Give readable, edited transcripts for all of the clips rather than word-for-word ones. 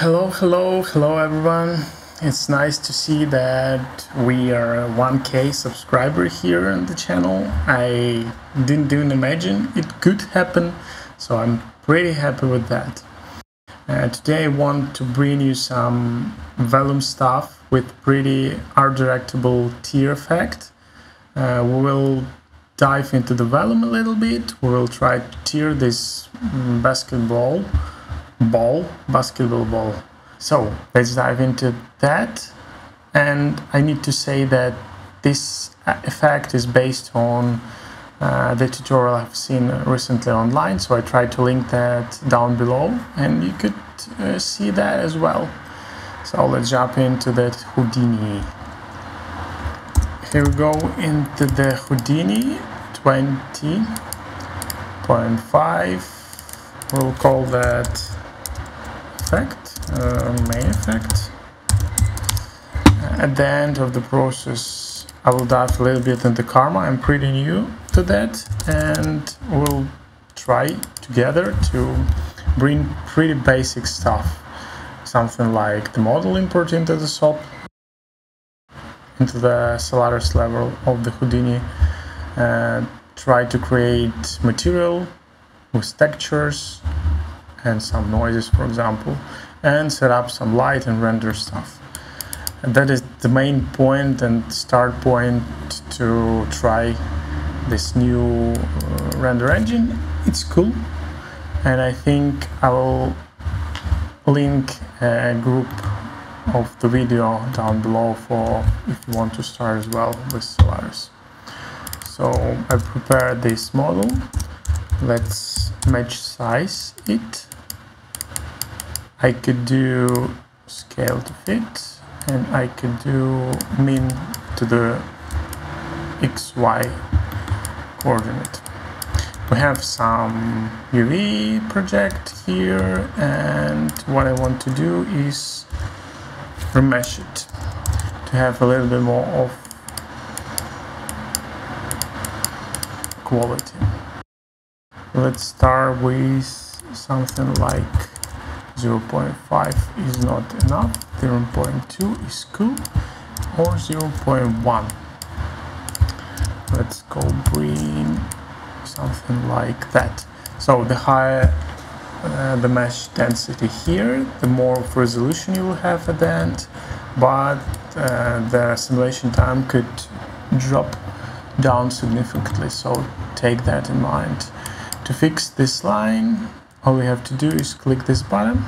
Hello everyone. It's nice to see that we are 1K subscriber here on the channel. I didn't even imagine it could happen, so I'm pretty happy with that. Today I want to bring you some Vellum stuff with pretty art-directable tear effect. We will dive into the Vellum a little bit. We will try to tear this basketball ball. So let's dive into that. And I need to say that this effect is based on the tutorial I've seen recently online, so I tried to link that down below and you could see that as well. So let's jump into that Houdini. Here we go into the Houdini 20.5. We'll call that main effect. At the end of the process I will dive a little bit into Karma. I'm pretty new to that and we'll try together to bring pretty basic stuff, something like the model import into the SOP, into the Solaris level of the Houdini, and try to create material with textures and some noises, for example, and set up some light and render stuff. And that is the main point and start point to try this new render engine. It's cool, and I think I will link a group of the video down below for if you want to start as well with Solaris. So I prepared this model. Let's match size it. I could do scale to fit, and I could do min to the XY coordinate. We have some UV project here, and what I want to do is remesh it to have a little bit more of quality. Let's start with something like 0.5 is not enough, 0.2 is cool, or 0.1. Let's go bring something like that. So the higher the mesh density here, the more of resolution you will have at the end, but the simulation time could drop down significantly, so take that in mind. To fix this line, all we have to do is click this button,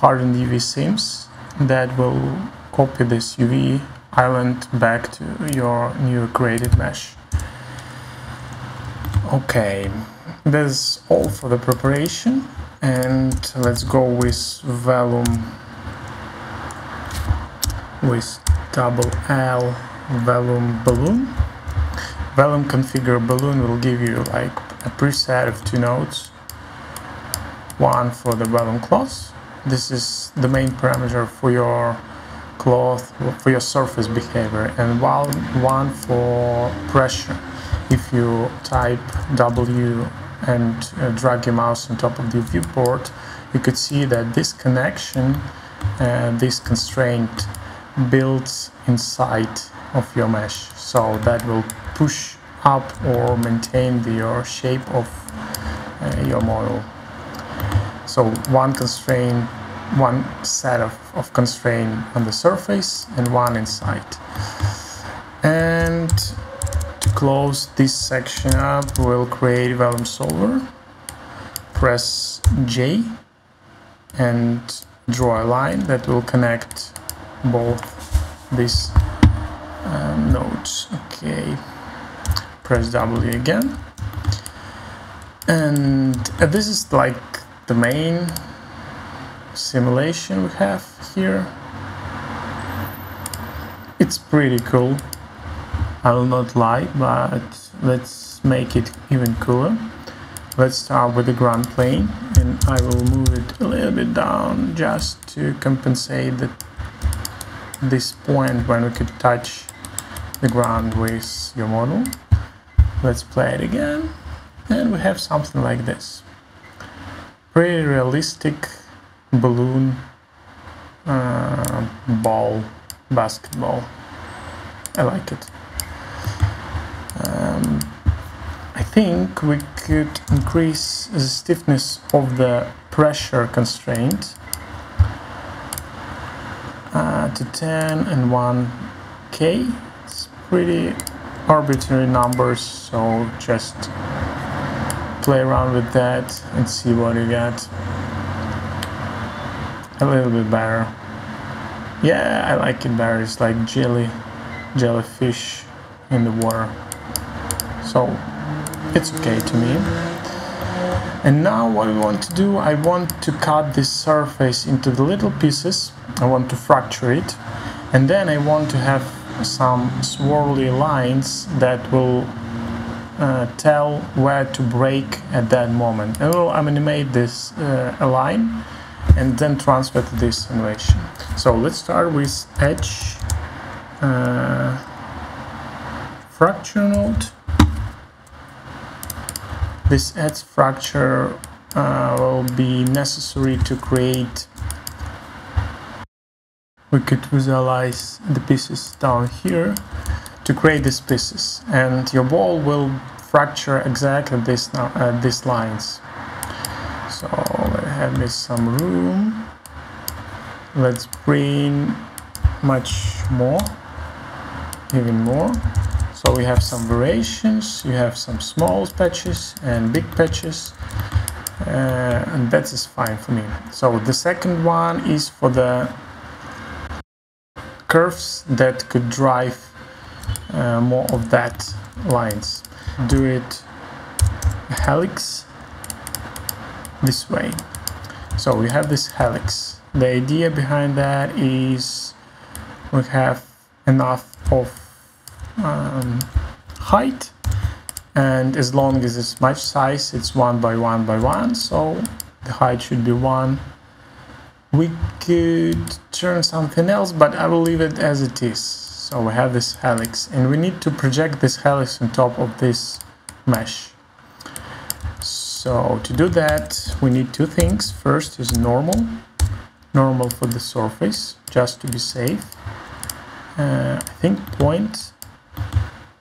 harden UV seams, that will copy this UV island back to your new created mesh. Okay, that's all for the preparation, and let's go with Vellum, with double L Vellum balloon. Vellum configure balloon will give you like a preset of 2 nodes. One for the Vellum cloth. This is the main parameter for your cloth, for your surface behavior, and one for pressure. If you type W and drag your mouse on top of the viewport, you could see that this connection, this constraint builds inside of your mesh, so that will push up or maintain your shape of your model. So one constraint, one set of constraint on the surface and one inside. And to close this section up, we'll create Vellum solver. Press J and draw a line that will connect both these nodes. Okay, press W again, and this is like the main simulation we have here. It's pretty cool, I will not lie, but let's make it even cooler. Let's start with the ground plane, and I will move it a little bit down just to compensate this point when we could touch the ground with your model. Let's play it again, and we have something like this. Pretty realistic balloon basketball. I like it. I think we could increase the stiffness of the pressure constraint to 10 and 1K. It's pretty arbitrary numbers, so just play around with that and see what you get. A little bit better. Yeah, I like it better. It's like jellyfish in the water. So it's okay to me. And now what we want to do, I want to cut this surface into the little pieces. I want to fracture it, and then I want to have some swirly lines that will tell where to break at that moment. And we'll animate this line and then transfer to this animation. So let's start with edge fracture node. This edge fracture will be necessary to create. We could visualize the pieces down here to create these pieces, and your ball will fracture exactly this now at these lines. So let's have this some room. Let's bring much more, even more. So we have some variations. You have some small patches and big patches, and that is fine for me. So the second one is for the curves that could drive more of that lines. Do it helix this way. So we have this helix. The idea behind that is we have enough of height, and as long as it's much size, it's 1 by 1 by 1, so the height should be 1. We could turn something else, but I will leave it as it is. So we have this helix, and we need to project this helix on top of this mesh. So to do that, we need two things. First is normal for the surface, just to be safe. I think point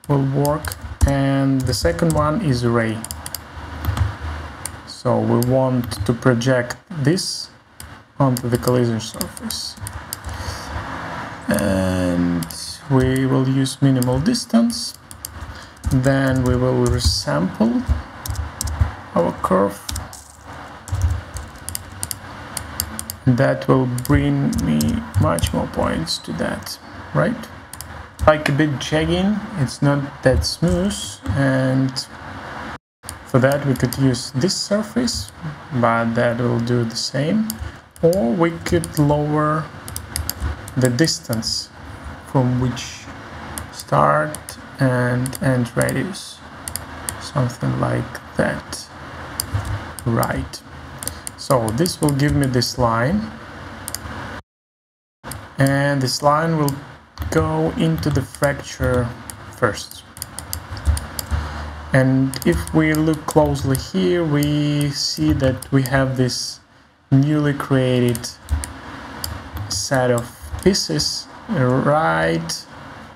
will work, and the second one is ray. So we want to project this onto the collision surface, and we will use minimal distance. Then we will resample our curve. That will bring me much more points to that, right? Like a bit jagging, it's not that smooth, and for that we could use this surface, but that will do the same. Or we could lower the distance from which start and end radius, something like that. Right. So this will give me this line, and this line will go into the fracture first. And if we look closely here, we see that we have this newly created set of pieces right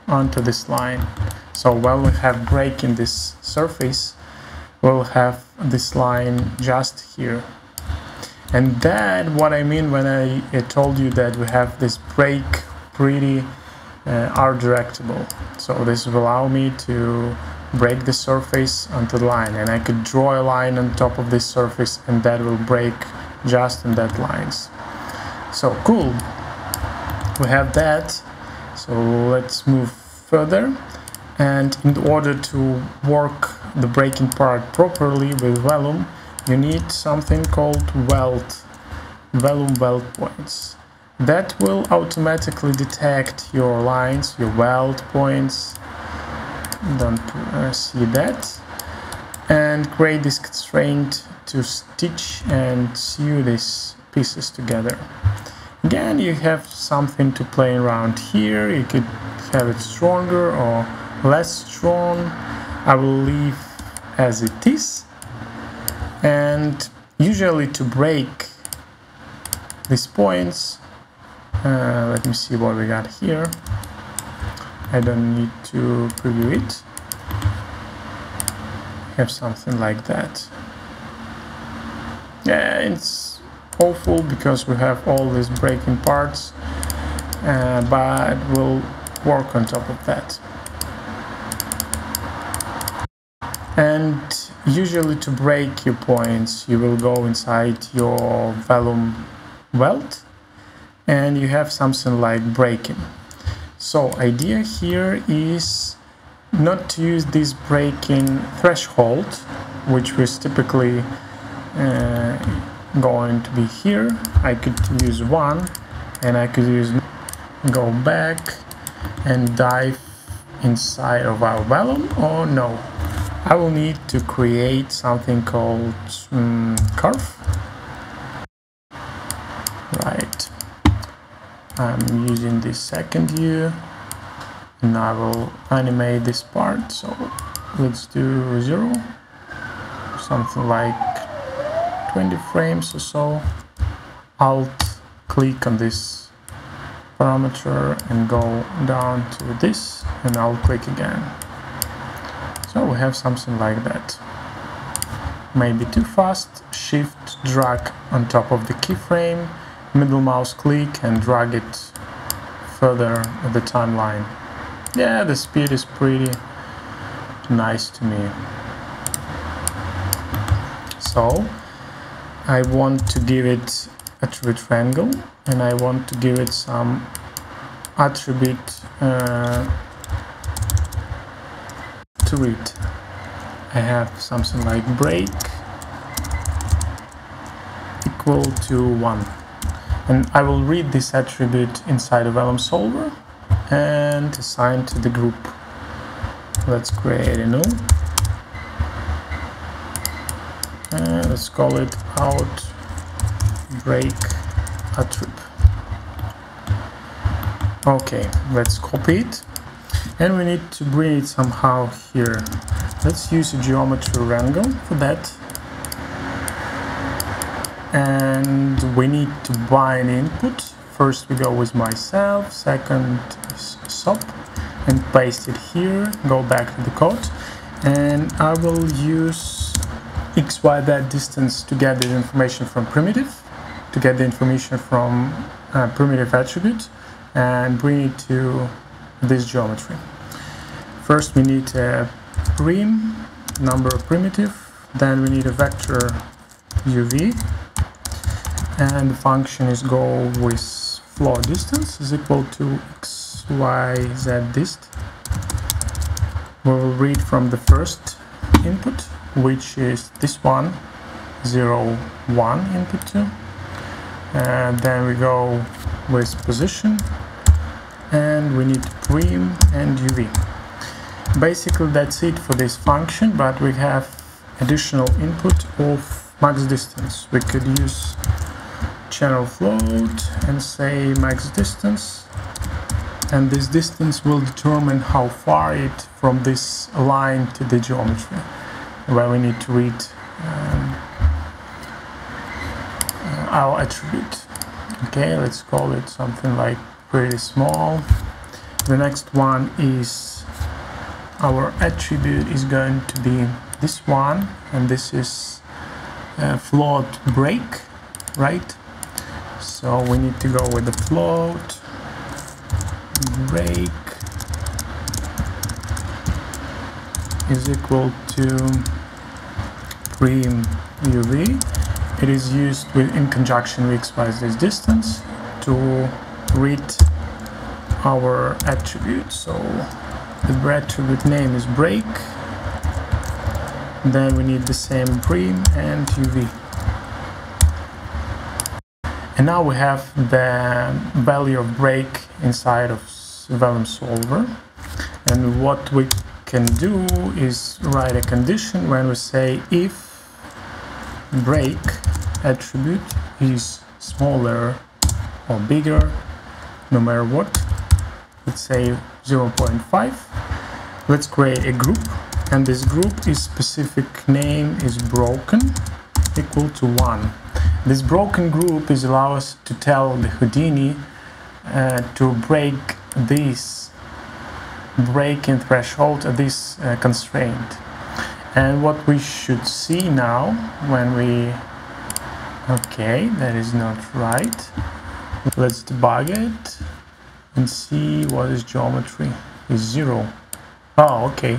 onto this line. So while we have break in this surface, we'll have this line just here. And that what I mean when I told you that we have this break pretty are directable. So this will allow me to break the surface onto the line, and I could draw a line on top of this surface, and that will break just in that lines. So cool, we have that. So let's move further, and in order to work the breaking part properly with Vellum, you need something called Vellum weld points. That will automatically detect your lines, your weld points, don't see that, and create this constraint to stitch and sew these pieces together. Again, you have something to play around here. You could have it stronger or less strong. I will leave as it is. And usually to break these points, Let me see what we got here. I don't need to preview it. Have something like that. Yeah, it's awful because we have all these breaking parts, but we'll work on top of that. And usually to break your points, you will go inside your Vellum weld, and you have something like breaking. So idea here is not to use this breaking threshold, which was typically going to be here. I could use 1, and I could go back and dive inside of our Vellum, or no, I will need to create something called curve. Right, I'm using this second view, and I will animate this part. So let's do 0, something like 20 frames or so. Alt click on this parameter and go down to this, and I'll click again. So we have something like that. Maybe too fast. Shift drag on top of the keyframe, middle mouse click and drag it further at the timeline. Yeah, the speed is pretty nice to me. So I want to give it attribute triangle, and I want to give it some attribute to read. I have something like break equal to 1, and I will read this attribute inside of Vellum solver and assign to the group. Let's create a new, and let's call it out break attribute. Okay, let's copy it, and we need to bring it somehow here. Let's use a geometry wrangle for that, and we need to bind input. First we go with myself, second is SOP, and paste it here. Go back to the code, and I will use XYZ distance to get the information from primitive, to get the information from primitive attribute, and bring it to this geometry. First we need a prim, number primitive, then we need a vector UV, and the function is go with floor distance is equal to XYZ dist. We will read from the first input, which is this one, 0, 1 input 2, and then we go with position, and we need prim and UV. Basically that's it for this function, but we have additional input of max distance. We could use channel float and say max distance, and this distance will determine how far it from this line to the geometry where we need to read our attribute. Okay, let's call it something like pretty small. The next one is our attribute is going to be this one, and this is float break, right? So we need to go with the float break is equal to prim UV. It is used in conjunction with XYZ distance to read our attribute. So the attribute name is break, then we need the same prim and UV. And now we have the value of break inside of Vellum solver, and what we can do is write a condition when we say if break attribute is smaller or bigger, no matter what. Let's say 0.5. Let's create a group, and this group is specific name is broken equal to 1. This broken group is allow us to tell the Houdini to break this breaking threshold, this constraint. And what we should see now when we... Okay, that is not right. Let's debug it and see what is geometry. Is 0. Oh, okay.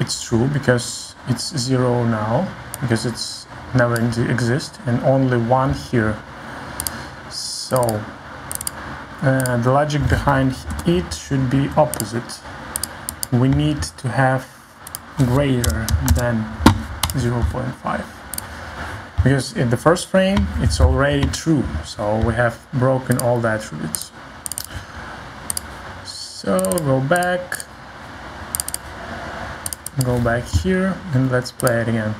It's true because it's 0 now, because it's never exist, and only 1 here. So the logic behind it should be opposite. We need to have greater than 0.5, because in the first frame it's already true, so we have broken all the attributes. So go back here and let's play it again.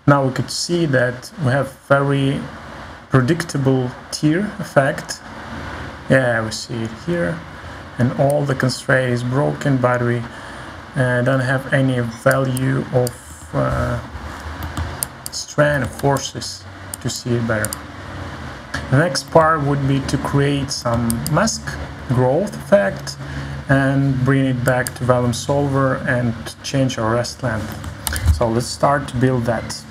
Now we could see that we have very predictable tear effect. Yeah, we see it here, and all the constraint is broken, but we don't have any value of strand of forces to see it better. The next part would be to create some mask growth effect and bring it back to Vellum solver and change our rest length. So let's start to build that.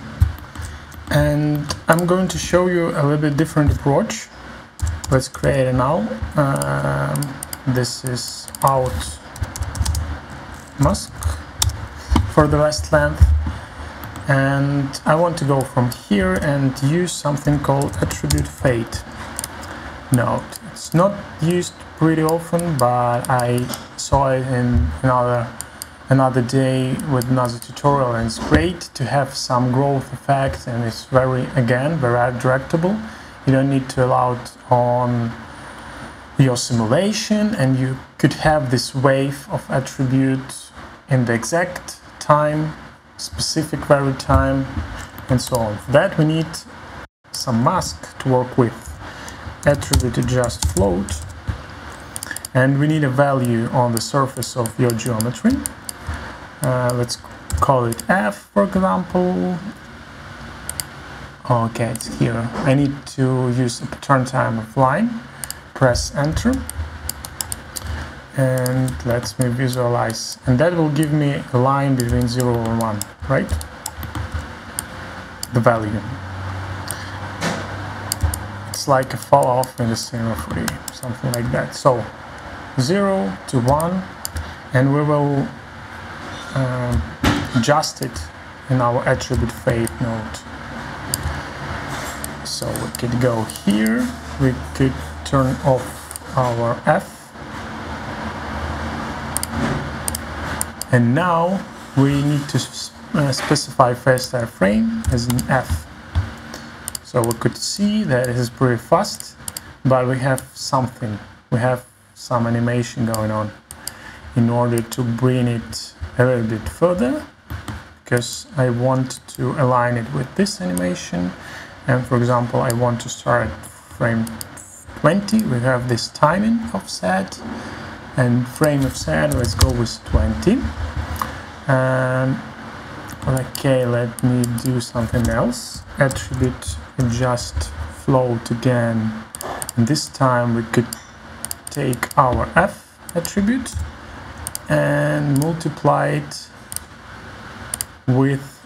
And I'm going to show you a little bit different approach. Let's create it now. This is out mask for the rest length. And I want to go from here and use something called attribute fade node. It's not used pretty often, but I saw it in another day with another tutorial, and it's great to have some growth effect, and it's very directable. You don't need to allow it on your simulation, and you could have this wave of attribute in the exact time, specific very time, and so on. For that we need some mask to work with. Attribute adjust float, and we need a value on the surface of your geometry. Let's call it F, for example. Okay, it's here. I need to use a turn time of line. Press enter, and let me visualize, and that will give me a line between 0 and 1, right? The value. It's like a fall off in the symmetry, something like that. So 0 to 1, and we will adjust it in our attribute fade node. So we could go here, we could turn off our F, and now we need to specify fast frame as an F. So we could see that it is pretty fast, but we have something, we have some animation going on. In order to bring it a little bit further, because I want to align it with this animation, and for example I want to start at frame 20, we have this timing offset, and frame offset, let's go with 20. Okay, let me do something else. Attribute adjust float again, and this time we could take our F attribute and multiply it with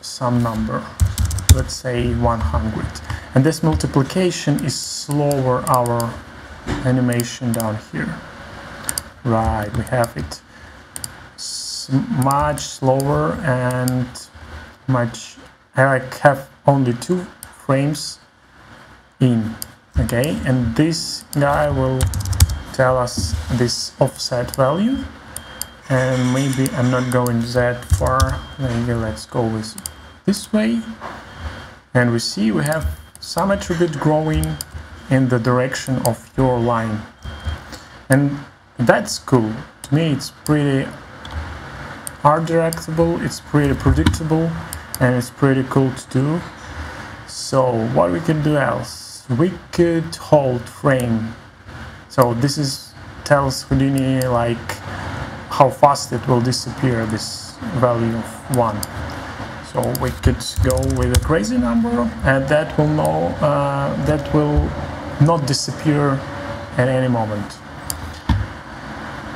some number, let's say 100, and this multiplication is slower our animation down here. Right, we have it much slower and much. I have only 2 frames in, okay, and this guy will tell us this offset value, and maybe I'm not going that far. Maybe let's go with this way, and we see we have some attribute growing in the direction of your line, and that's cool. To me it's pretty art directable, it's pretty predictable, and it's pretty cool to do. So what we can do else? We could hold frame. So this is tells Houdini like how fast it will disappear, this value of 1. So we could go with a crazy number, and that will know that will not disappear at any moment.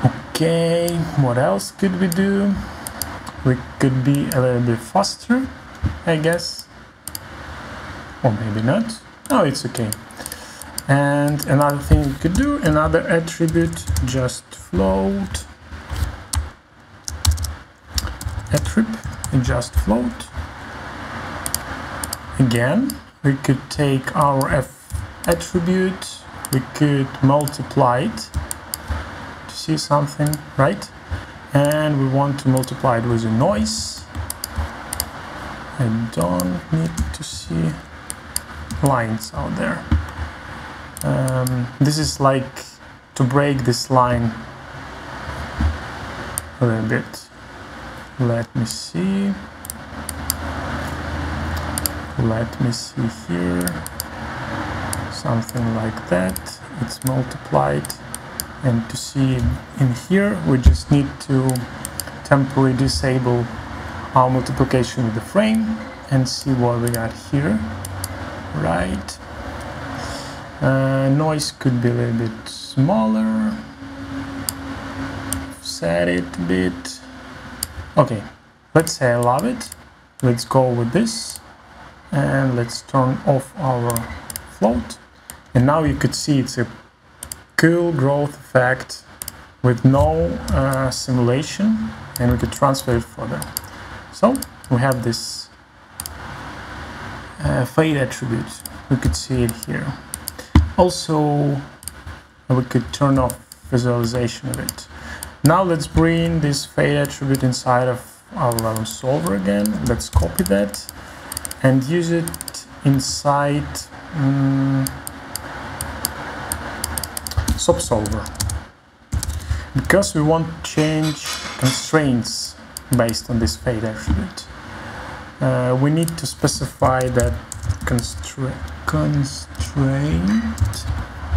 Okay, what else could we do? We could be a little bit faster, I guess. Or maybe not. No, it's okay. And another thing we could do, another attribute, just float. Attribute, just float. Again, we could take our F attribute, we could multiply it to see something, right? And we want to multiply it with a noise. I don't need to see lines out there. This is like to break this line a little bit. Let me see. Let me see here. Something like that. It's multiplied. And to see in here, we just need to temporarily disable our multiplication with the frame and see what we got here. Right. Noise could be a little bit smaller. Set it a bit. Okay, let's say I love it. Let's go with this. And let's turn off our float. And now you could see it's a cool growth effect with no simulation, and we could transfer it further. So we have this fade attribute. We could see it here. Also, we could turn off visualization of it. Now let's bring this fade attribute inside of our Vellum solver again. Let's copy that and use it inside subsolver. Because we want to change constraints based on this fade attribute, we need to specify that constraint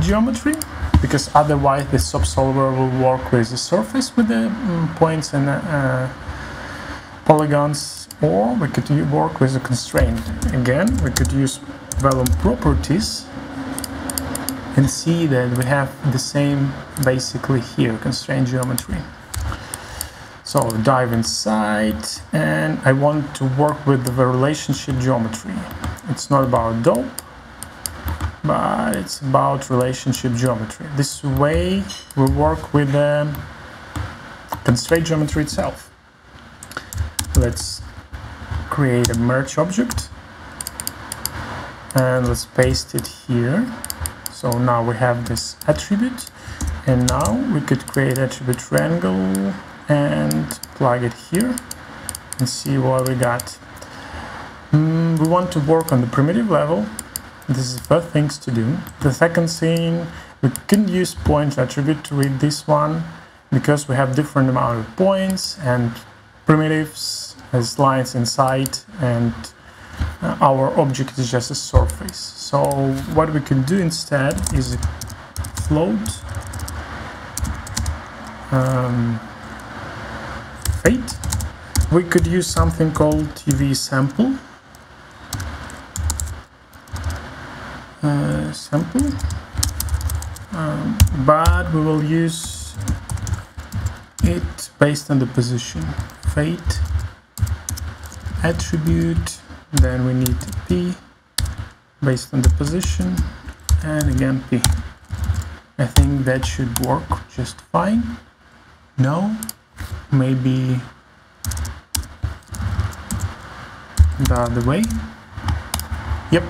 geometry, because otherwise the subsolver will work with the surface with the points and polygons, or we could work with a constraint. Again, we could use Vellum properties and see that we have the same basically here, constraint geometry. So dive inside, and I want to work with the relationship geometry. It's not about dope, but it's about relationship geometry. This way we work with the constraint geometry itself. Let's create a merge object and let's paste it here. So now we have this attribute, and now we could create attribute triangle and plug it here and see what we got. We want to work on the primitive level. This is the first things to do. The second thing, we can use point attribute to read this one, because we have different amount of points and primitives as lines inside, and our object is just a surface. So what we can do instead is float fade. We could use something called TV sample. But we will use it based on the position. Fade attribute, then we need P based on the position, and again P. I think that should work just fine. No, maybe the other way. Yep,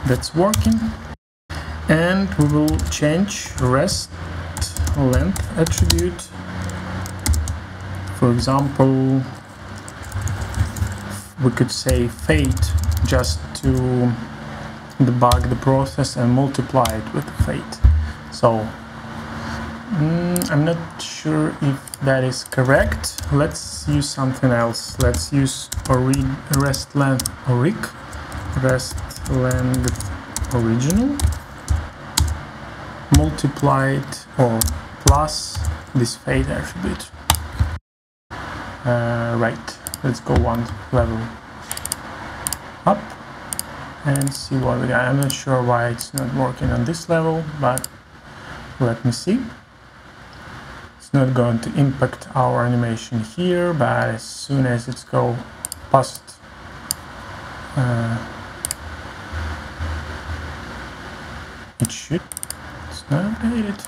that's working. And we will change rest length attribute. For example, we could say fade just to debug the process and multiply it with the fade. So I'm not sure if that is correct. Let's use something else. Let's use rest length original multiplied or plus this fade attribute. Right, let's go one level up and see what we got. I'm not sure why it's not working on this level, but let me see. It's not going to impact our animation here, but as soon as it's go past it should. It's not updated.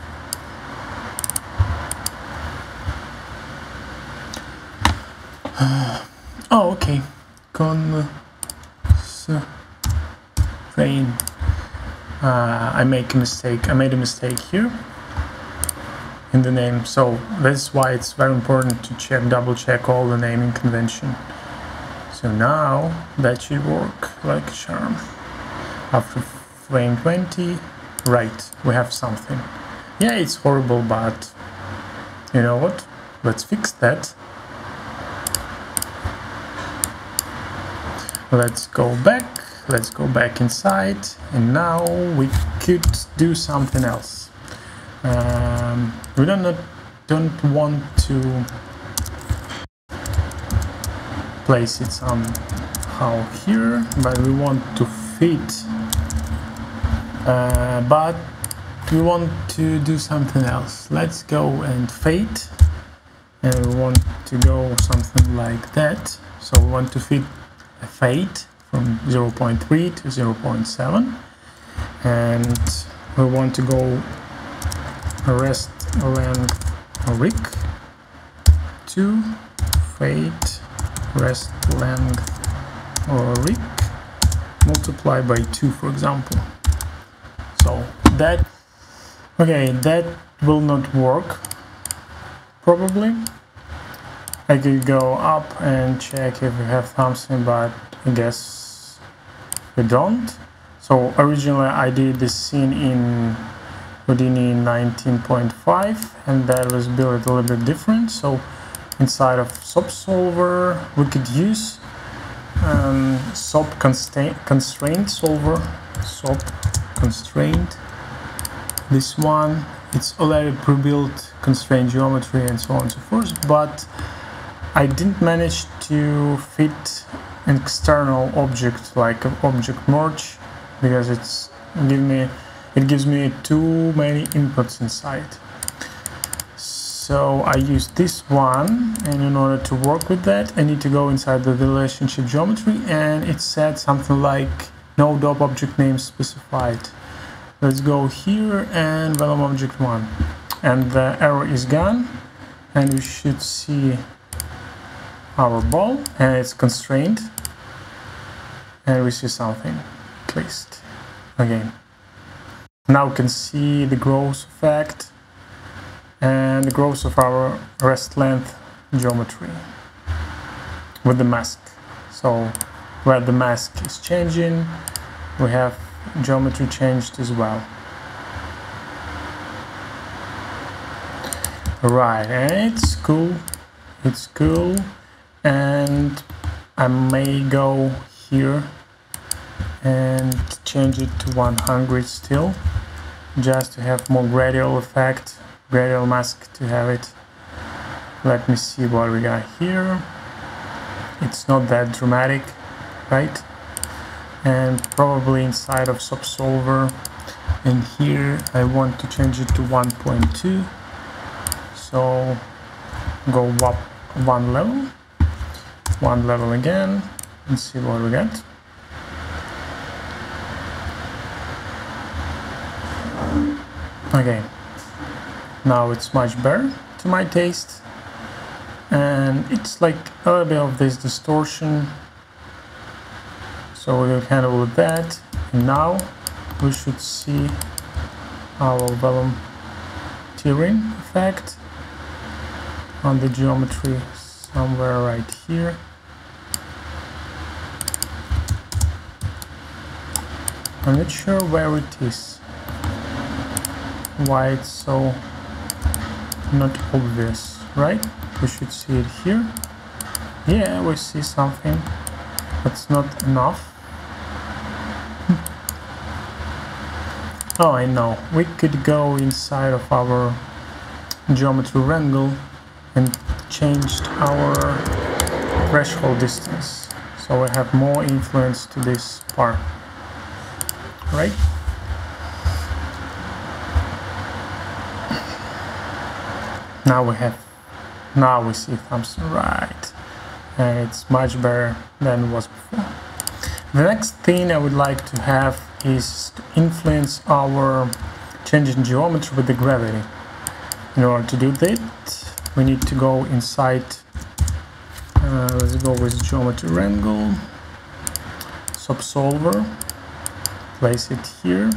Oh, okay. Constraint. I made a mistake here in the name, so that's why it's very important to double check all the naming convention. So now that should work like a charm. After frame 20, right, we have something. Yeah, it's horrible, but you know what? Let's fix that. Let's go back inside, and now we could do something else. We don't want to place it somehow here, but we want to fit, but we want to do something else. Let's go and fade, and we want to go something like that. So we want to fit a fade from 0.3 to 0.7, and we want to go rest length rig to fade rest length rig multiply by 2, for example. So that will not work probably. I could go up and check if we have something, but I guess we don't. So originally I did this scene in Houdini 19.5, and that was built a little bit different. So inside of SOP solver we could use SOP constraint solver, SOP constraint. This one, it's already pre-built constraint geometry and so on and so forth, but I didn't manage to fit an external object like an object merge, because it gives me too many inputs inside. So I use this one, and in order to work with that I need to go inside the relationship geometry, and it said something like no DOP object name specified. Let's go here and Vellum object 1, and the error is gone, and we should see our ball, and it's constrained, and we see something at least. Okay, now we can see the growth effect and the growth of our rest length geometry with the mask. So where the mask is changing, we have geometry changed as well. Right, and it's cool, and I may go here and change it to 100 still, just to have more gradual effect, gradual mask to have it. Let me see what we got here. It's not that dramatic, right? And probably inside of SOP solver, and here I want to change it to 1.2, so go up one level again, and see what we get. Okay, now it's much better to my taste, and it's like a little bit of this distortion, so we will handle with that. And now we should see our Vellum tearing effect on the geometry somewhere right here. I'm not sure where it is, why it's so not obvious, right? We should see it here. Yeah, we see something, but it's not enough. Oh, I know, we could go inside of our geometry wrangle and change our threshold distance, so we have more influence to this part. right? Now we see something right, and it's much better than it was before. The next thing I would like to have is to influence our change in geometry with the gravity. In order to do that, we need to go inside. Let's go with geometry wrangle, subsolver, place it here,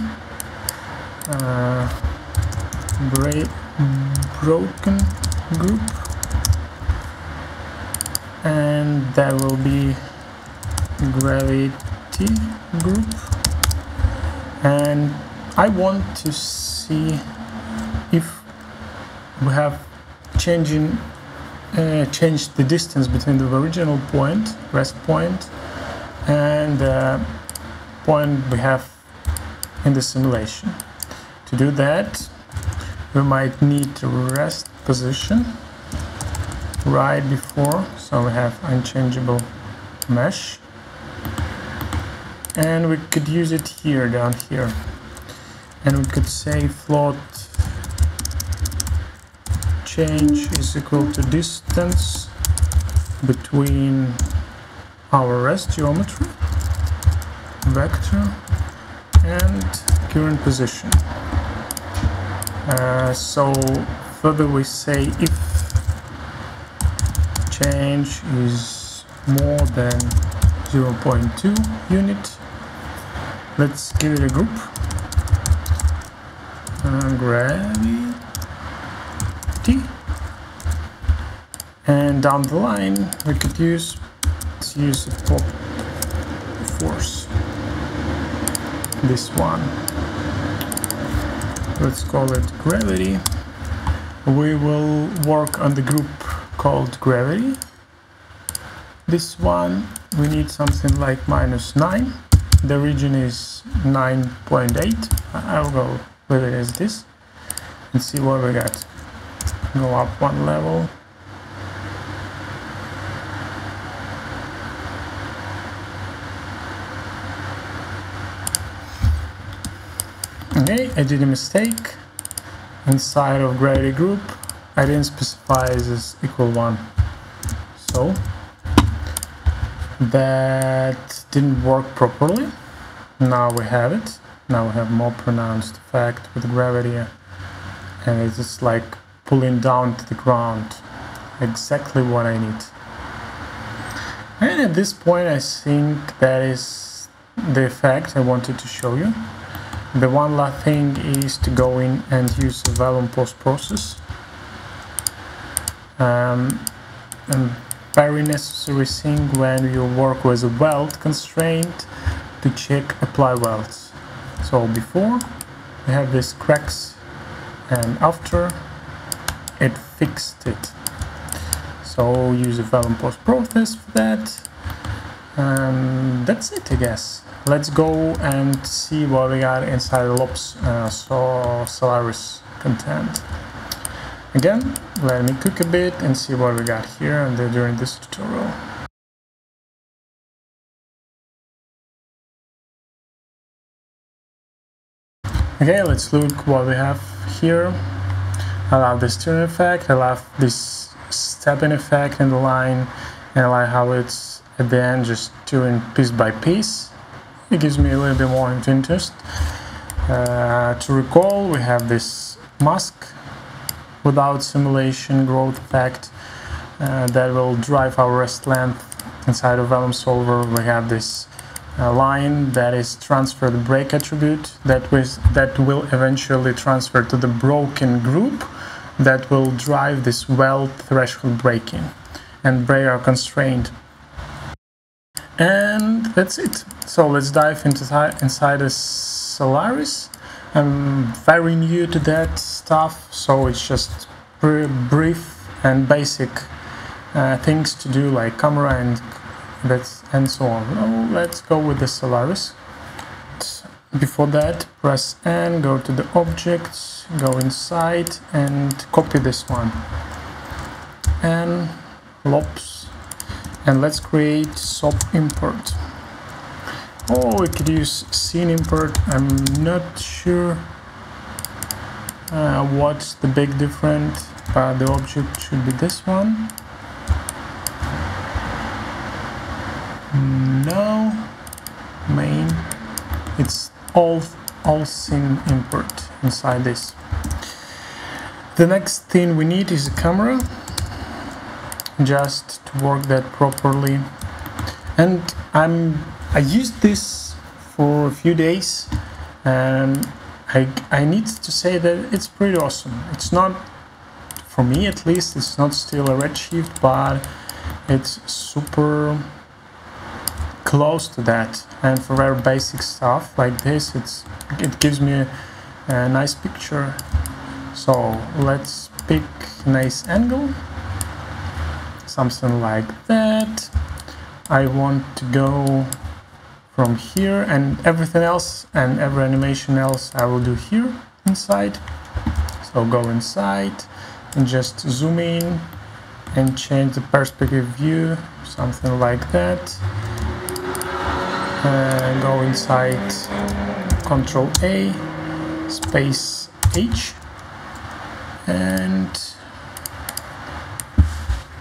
broken group, and that will be gravity group. And I want to see if we have changed the distance between the original point, rest point, and the point we have in the simulation. To do that, we might need to rest position right before, so we have unchangeable mesh, and we could use it here, down here, and we could say float change is equal to distance between our rest geometry vector and current position. So further we say if change is more than 0.2 unit, let's give it a group, gravity, and down the line we could use a pop force, this one. Let's call it gravity. We will work on the group called gravity. This one we need something like -9. The region is 9.8. I'll go with it as this and see what we got. Go up one level. Okay, I did a mistake. Inside of gravity group, I didn't specify as equal 1. So that didn't work properly. Now we have it. Now we have more pronounced effect with gravity, and it's just like pulling down to the ground. Exactly what I need. And at this point I think that is the effect I wanted to show you. The one last thing is to go in and use a Vellum post-process. And very necessary thing when you work with a weld constraint to check apply welds. So before we have these cracks, and after it fixed it. So use a Vellum post-process for that. That's it, I guess. Let's go and see what we got inside the Lop's Solaris content. Again, let me cook a bit and see what we got here and during this tutorial. Okay, let's look what we have here. I love this turn effect, I love this stepping effect in the line, and I like how it's at the end just doing piece by piece. It gives me a little bit more interest. To recall, we have this mask without simulation growth effect that will drive our rest length inside of Vellum solver. We have this line that is transfer the break attribute that will eventually transfer to the broken group that will drive this weld threshold breaking and break our constraint. And that's it. So let's dive inside the Solaris. I'm very new to that stuff, so it's just brief and basic things to do, like camera and so on. Well, let's go with the Solaris. Before that, press N, go to the objects, go inside and copy this one. And Lops. And let's create SOP import. or we could use scene import. I'm not sure what's the big difference, but the object should be this one. No, main, it's all scene import inside this. The next thing we need is a camera, just to work that properly. And I used this for a few days, and I need to say that it's pretty awesome. It's not, for me at least, it's not still a Redshift, but it's super close to that. And for very basic stuff like this, it gives me a nice picture. So let's pick a nice angle, something like that. I want to go from here, and everything else and every animation else I will do here inside. So go inside and just zoom in and change the perspective view, something like that. Go inside, Ctrl A, space H, and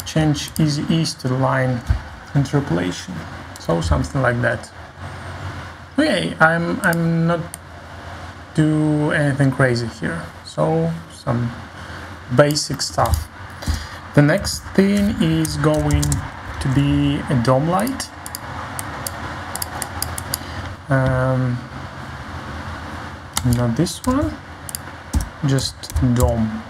change easy ease to the line interpolation, so something like that. Okay, I'm not do anything crazy here, so some basic stuff. The next thing is going to be a dome light. Not this one, just dome.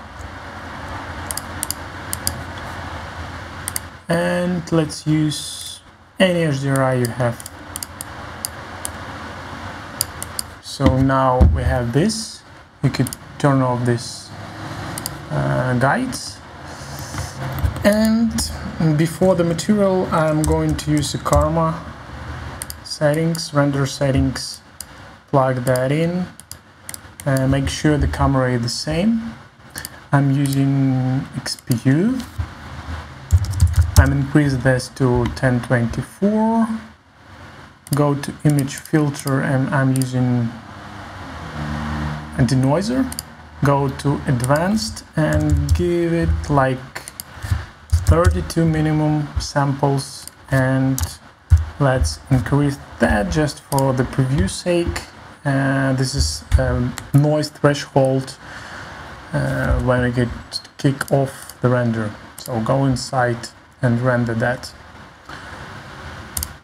And let's use any HDRI you have. So now we have this. You could turn off this guides. And before the material, I'm going to use the Karma settings, render settings, plug that in, and make sure the camera is the same. I'm using XPU. I'm increasing this to 1024. Go to image filter, and I'm using a denoiser. Go to advanced and give it like 32 minimum samples, and let's increase that just for the preview sake. This is noise threshold when we get kick off the render. So go inside and render that.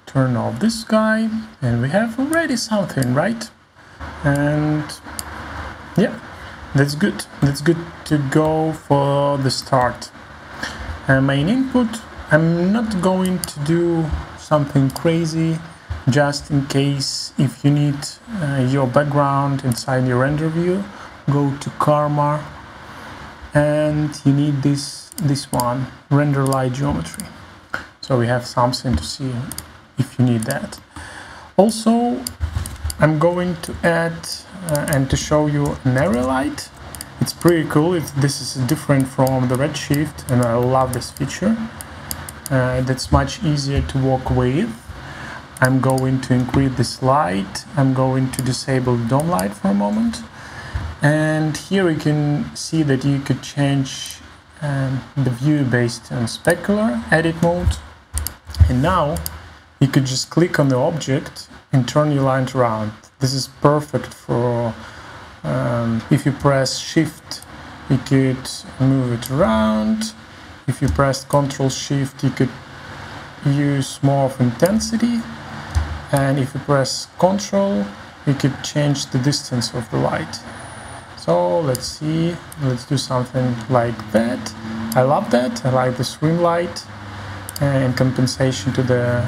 Turn off this guy, and we have already something, right? And yeah, that's good. That's good to go for the start. Main input, I'm not going to do something crazy, just in case if you need your background inside your render view. Go to Karma, and you need this one, render light geometry. So we have something to see if you need that. Also, I'm going to add and to show you an area light. It's pretty cool. This is different from the Redshift, and I love this feature. That's much easier to work with. I'm going to increase this light. I'm going to disable dome light for a moment. And here you can see that you could change the view based on specular edit mode. And now you could just click on the object and turn your line around. This is perfect for if you press Shift, you could move it around. If you press Ctrl Shift, you could use more of intensity. And if you press Ctrl, you could change the distance of the light. So let's see, let's do something like that. I love that. I like the swim light in compensation to the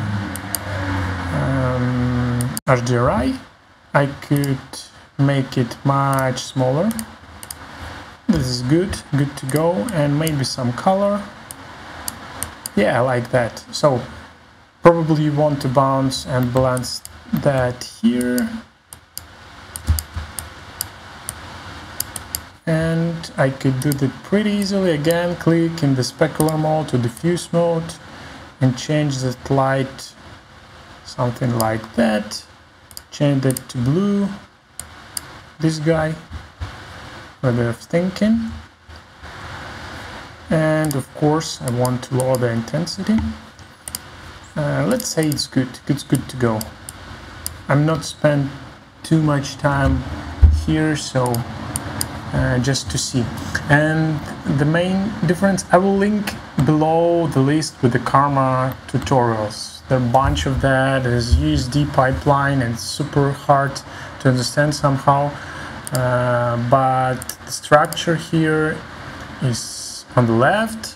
HDRI. I could make it much smaller. This is good to go, and maybe some color. Yeah, I like that. So probably you want to bounce and balance that here. And I could do that pretty easily. Again, click in the specular mode to diffuse mode and change that light something like that. change that to blue, this guy, a bit of thinking. And of course I want to lower the intensity. Let's say it's good to go. I'm not spend too much time here, so just to see. And the main difference, I will link below the list with the Karma tutorials. There are a bunch of that. There's USD pipeline and it's super hard to understand somehow, but the structure here is on the left,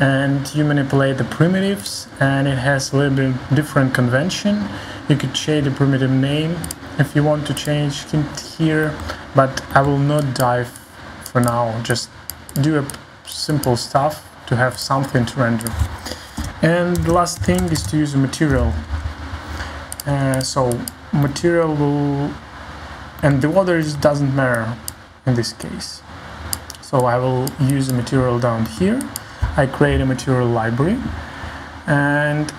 and you manipulate the primitives, and it has a little bit different convention. You could change the primitive name if you want to change it here, but I will not dive for now. Just do a simple stuff to have something to render. And the last thing is to use a material. So material will, and the others doesn't matter in this case. So I will use a material down here. I create a material library, and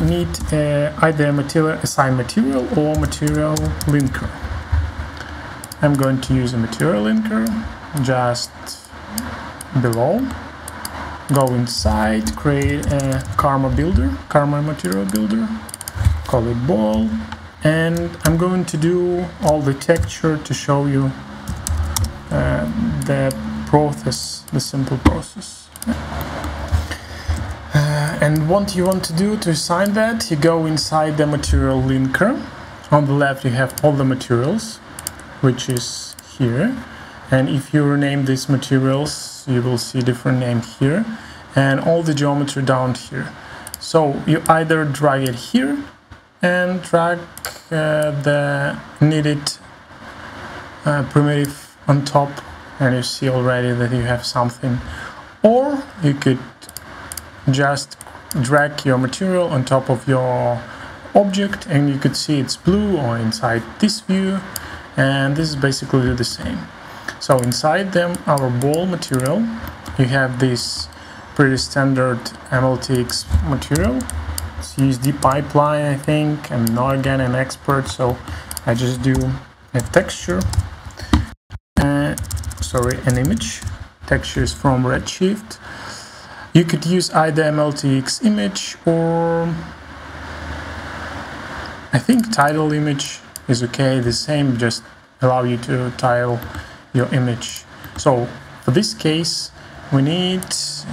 need either a assign material or material linker. I'm going to use a material linker just below. Go inside, create a Karma material builder, call it ball, and I'm going to do all the texture to show you the process, the simple process. And what you want to do to assign that, you go inside the material linker. On the left you have all the materials, which is here. And if you rename these materials, you will see different name here, and all the geometry down here. So you either drag it here and drag the needed primitive on top, and you see already that you have something. Or you could just drag your material on top of your object, and you could see it's blue, or inside this view, and this is basically the same. So inside them, our ball material, you have this pretty standard MLTX material. It's USD pipeline, I think. I'm not again an expert, so I just do a texture. An image. Texture is from Redshift. You could use either MLTX image or I think title image is okay, the same, just allow you to tile your image. So for this case we need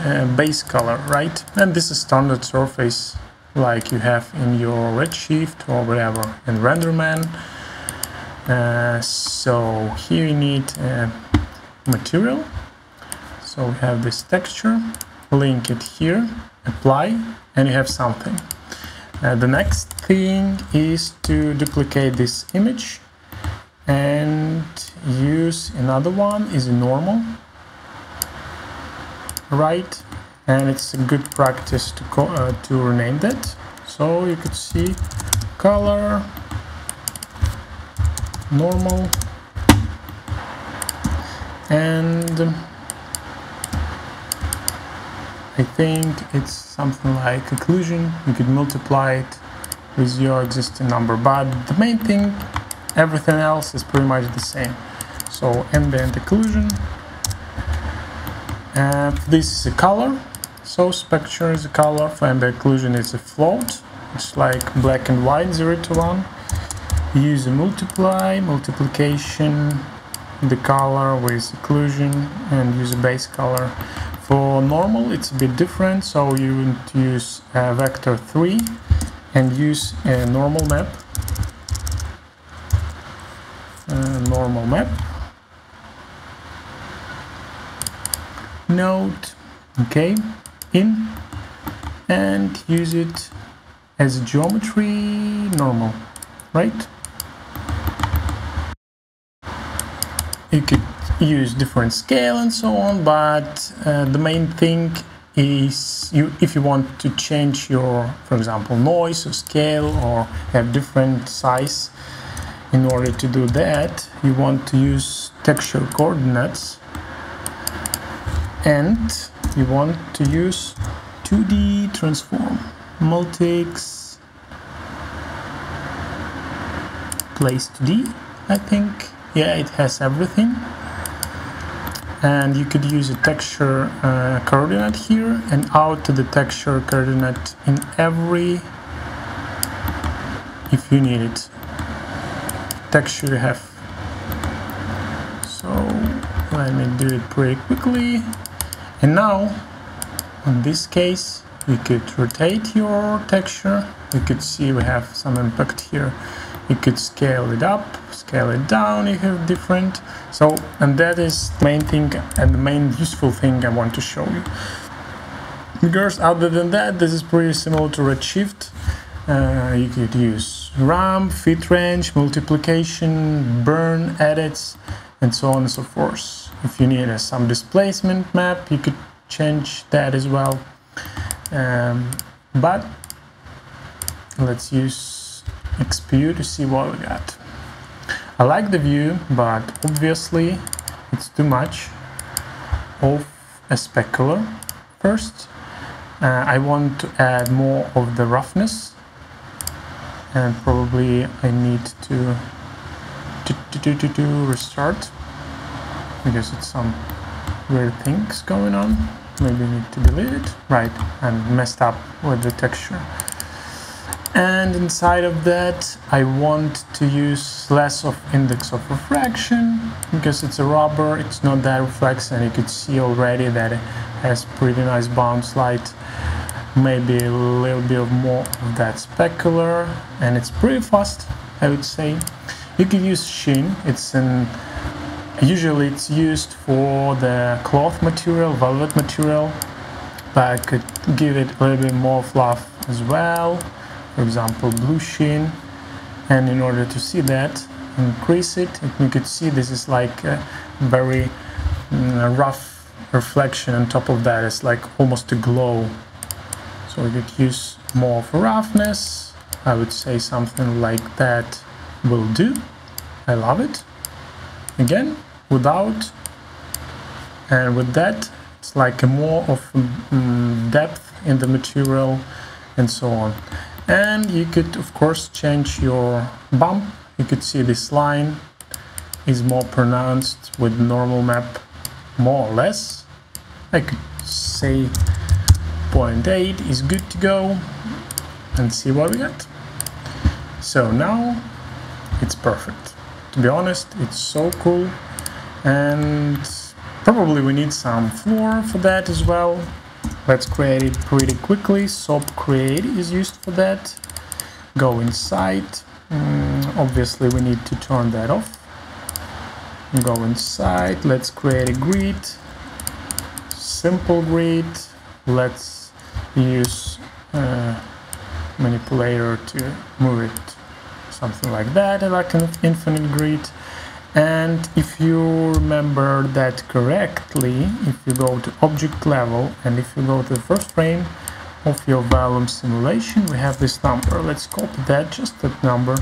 a base color, right? And this is standard surface like you have in your Redshift or whatever in RenderMan. So here you need material. So we have this texture, link it here, apply, and you have something. The next thing is to duplicate this image and use another one, is a normal, right? And it's a good practice to rename that. So you could see color, normal, and I think it's something like occlusion. You could multiply it with your existing number, but the main thing, everything else is pretty much the same. So ambient occlusion, and this is a color, so spectre is a color. For ambient occlusion it's a float, it's like black and white, 0 to 1. Use a multiplication, the color with occlusion, and use a base color. For normal it's a bit different, so you want to use vector 3 and use a normal map. Node, okay, in, and use it as a geometry normal, right? You could use different scale and so on, but the main thing is if you want to change your, for example, noise or scale, or have different size, in order to do that you want to use texture coordinates, and you want to use 2D transform, multi-x place 2D, I think. Yeah, it has everything. And you could use a texture coordinate here and out to the texture coordinate in every, if you need it, texture you have. So let me do it pretty quickly. And now, in this case, you could rotate your texture. You could see we have some impact here. You could scale it up, scale it down, you have different. So, and that is the main thing and the main useful thing I want to show you. Because other than that, this is pretty similar to Redshift. You could use ramp, fit range, multiplication, burn, edits, and so on and so forth. If you need some displacement map, you could change that as well. But let's use XPU to see what we got. I like the view, but obviously it's too much of a specular first. I want to add more of the roughness, and probably I need to restart because it's some weird things going on. Maybe I need to delete it. Right, I'm messed up with the texture. And inside of that, I want to use less of index of refraction because it's a rubber, it's not that reflex, and you could see already that it has pretty nice bounce light. Maybe a little bit more of that specular, and it's pretty fast, I would say. You could use sheen. Usually it's used for the cloth material, velvet material, but I could give it a little bit more fluff as well. For example, blue sheen, and in order to see that, increase it, and you could see this is like a very rough reflection on top of that. It's like almost a glow. So we could use more of a roughness. I would say something like that will do. I love it. Again, without, and with that, it's like a more of depth in the material and so on. And you could of course change your bump. You could see this line is more pronounced with normal map, more or less. I could say 0.8 is good to go, and see what we got. So now it's perfect. To be honest, it's so cool, and probably we need some floor for that as well. Let's create it pretty quickly. SOP create is used for that. Go inside. Obviously we need to turn that off. Go inside. Let's create a grid. Simple grid. Let's use manipulator to move it. Something like that, like an infinite grid. And if you remember that correctly, if you go to object level and if you go to the first frame of your Vellum simulation, we have this number. Let's copy that, just that number,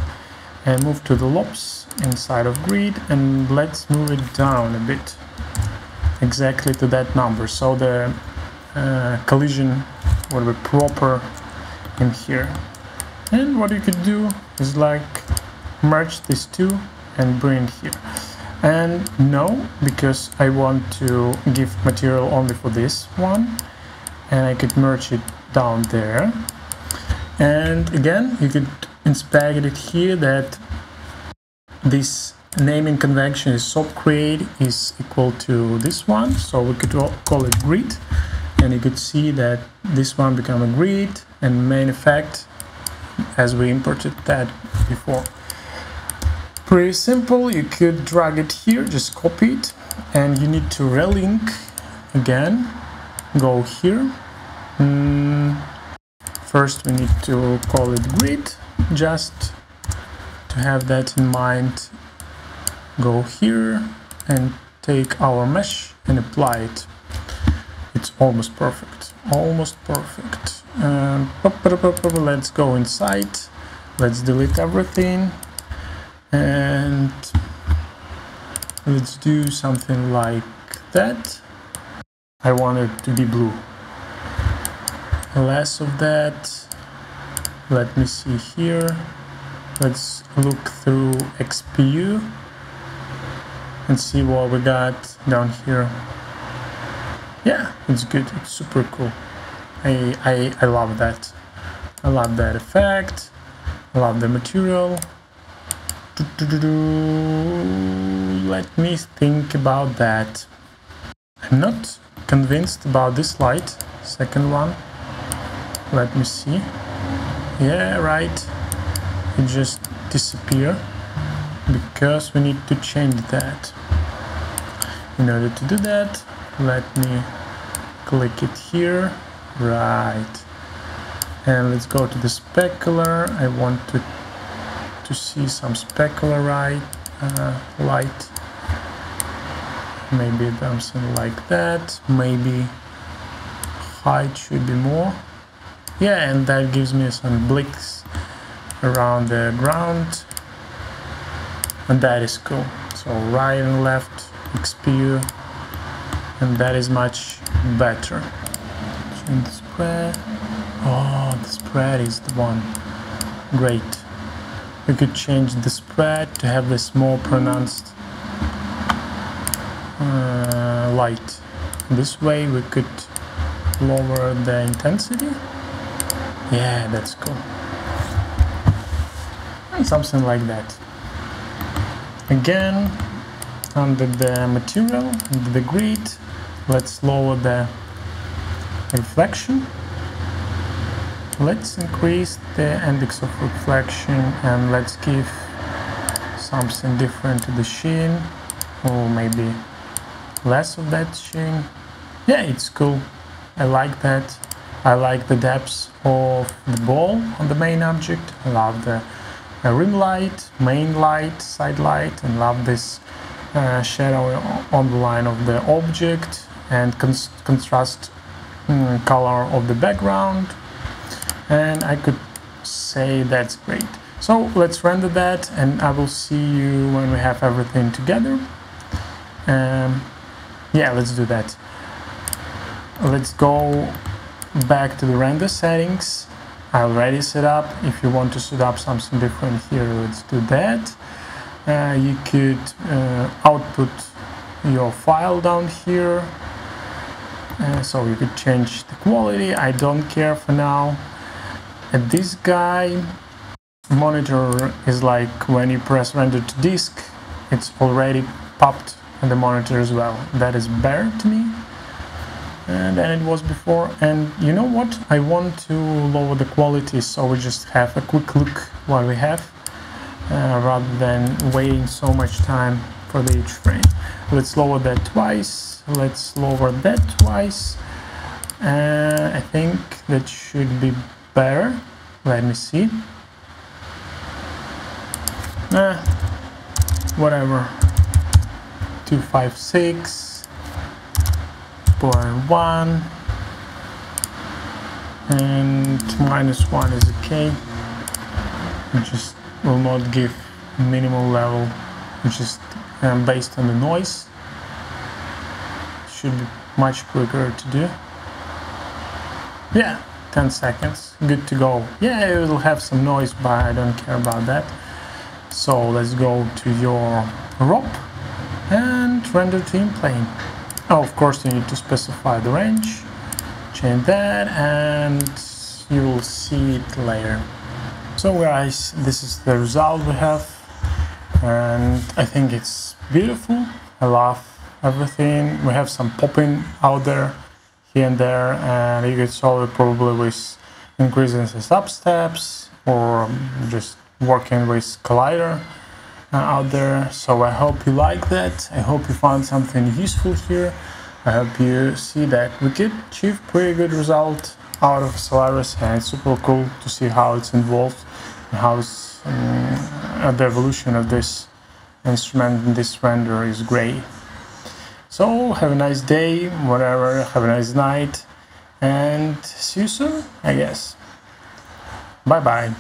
and move to the lobes inside of grid, and let's move it down a bit, exactly to that number, so the collision will be proper in here. And what you could do is like merge these two and bring here. And no, because I want to give material only for this one, and I could merge it down there. And again, you could inspect it here that this naming convention is SOP create is equal to this one, so we could call it grid, and you could see that this one become a grid, and main effect as we imported that before. Pretty simple. You could drag it here, just copy it, and you need to relink again. Go here. First we need to call it grid, just to have that in mind. Go here and take our mesh and apply it. It's almost perfect, almost perfect. Let's go inside, let's delete everything, and let's do something like that. I want it to be blue. Less of that. Let me see here. Let's look through XPU and see what we got down here. Yeah, it's good. It's super cool. I love that. I love that effect. I love the material. Let me think about that. I'm not convinced about this light. Second one. Let me see. Yeah, right. It just disappeared because we need to change that. In order to do that, let me click it here. Right. And let's go to the specular. I want to see some specular light. Maybe something like that. Maybe height should be more. Yeah, and that gives me some blicks around the ground. And that is cool. So right and left XPU. And that is much better. Change the spread. Oh, the spread is the one. Great. We could change the spread to have this more pronounced light. This way we could lower the intensity. Yeah, that's cool. And something like that. Again, under the material, under the grid, let's lower the reflection. Let's increase the index of reflection and let's give something different to the sheen, or maybe less of that sheen. Yeah, it's cool. I like that. I like the depth of the ball on the main object. I love the rim light, main light, side light, and love this shadow on the line of the object and contrast color of the background. And I could say that's great. So let's render that and I will see you when we have everything together. Yeah, let's do that. Let's go back to the render settings. I already set up. If you want to set up something different here, let's do that. You could output your file down here. So you could change the quality. I don't care for now. And this guy monitor is like when you press render to disk, it's already popped in the monitor as well. That is better to me than it was before. And you know what? I want to lower the quality so we just have a quick look what we have rather than waiting so much time for the each frame. Let's lower that twice. Let's lower that twice. I think that should be better. Let me see. Whatever. 256. 0.1. And -1 is okay. It just will not give minimal level, which is based on the noise. Should be much quicker to do. Yeah, 10 seconds, good to go. Yeah, it will have some noise, but I don't care about that. So let's go to your ROP and render to in plane. Oh, of course you need to specify the range, change that, and you will see it later. So guys, this is the result we have, and I think it's beautiful. I love everything. We have some popping out there, here and there, and you could solve it probably with increasing the substeps or just working with collider out there. So I hope you like that. I hope you found something useful here. I hope you see that we could achieve pretty good result out of Solaris, and it's super cool to see how it's involved and how it's, the evolution of this instrument and this render is great. So have a nice day, whatever, have a nice night, and see you soon, I guess. Bye bye.